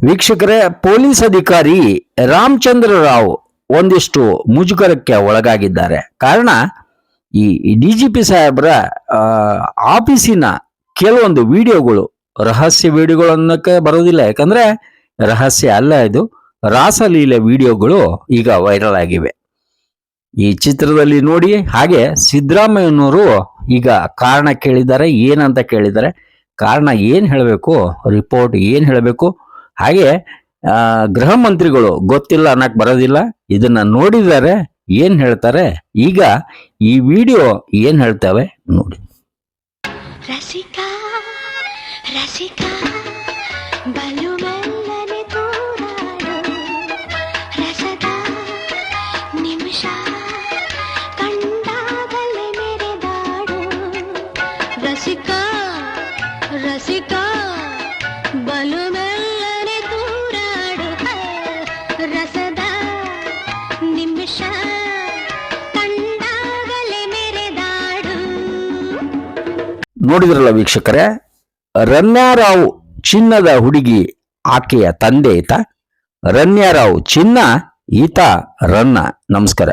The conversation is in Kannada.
ವೀಕ್ಷಕರೇ, ಪೊಲೀಸ್ ಅಧಿಕಾರಿ ರಾಮಚಂದ್ರ ರಾವ್ ಒಂದಿಷ್ಟು ಮುಜುಗರಕ್ಕೆ ಒಳಗಾಗಿದ್ದಾರೆ. ಕಾರಣ ಈ ಡಿಜಿಪಿ ಸಾಹೇಬ್ರ ಆಫೀಸಿನ ಕೆಲವೊಂದು ವಿಡಿಯೋಗಳು ರಹಸ್ಯ ವಿಡಿಯೋಗಳು ಅನ್ನಕ್ಕೆ ಬರೋದಿಲ್ಲ. ಯಾಕಂದ್ರೆ ರಹಸ್ಯ ಅಲ್ಲ, ಇದು ರಾಸಲೀಲೆ ವಿಡಿಯೋಗಳು ಈಗ ವೈರಲ್ ಆಗಿವೆ. ಈ ಚಿತ್ರದಲ್ಲಿ ನೋಡಿ. ಹಾಗೆ ಸಿದ್ದರಾಮಯ್ಯನವರು ಈಗ ಕಾರಣ ಕೇಳಿದ್ದಾರೆ. ಏನಂತ ಕೇಳಿದ್ದಾರೆ, ಕಾರಣ ಏನ್ ಹೇಳಬೇಕು, ರಿಪೋರ್ಟ್ ಏನ್ ಹೇಳಬೇಕು, ಹಾಗೆ ಗೃಹ ಮಂತ್ರಿಗಳು ಗೊತ್ತಿಲ್ಲ ಅನ್ನಕ್ ಬರೋದಿಲ್ಲ. ಇದನ್ನ ನೋಡಿದ್ದಾರೆ, ಏನ್ ಹೇಳ್ತಾರೆ, ಈಗ ಈ ವಿಡಿಯೋ ಏನ್ ಹೇಳ್ತವೆ ನೋಡಿ. ರಸಿಕಾ ರಸಿಕಾ ಬಲು ಮೆಲ್ಲನೆ ತೂರಾಡು ರಸದ ನಿಮಿಷ ಕಂಡಾಗಲೇ ಮೆರೆದಾಡು ರಸಿಕಾ ರಸಿಕಾ ಬಲು ಮೆಲ್ಲನೆ ತೂರಾಡು ರಸದ ನಿಮಿಷ ಕಂಡಾಗಲೇ ಮೆರೆದಾಡು. ನೋಡಿದ್ರಲ್ಲ ವೀಕ್ಷಕರೇ, ರಮ್ಯಾರಾವ್ ಚಿನ್ನದ ಹುಡುಗಿ, ಆಕೆಯ ತಂದೆ ಈತ. ರಮ್ಯಾರಾವ್ ಚಿನ್ನ, ಈತ ರನ್ನ. ನಮಸ್ಕಾರ.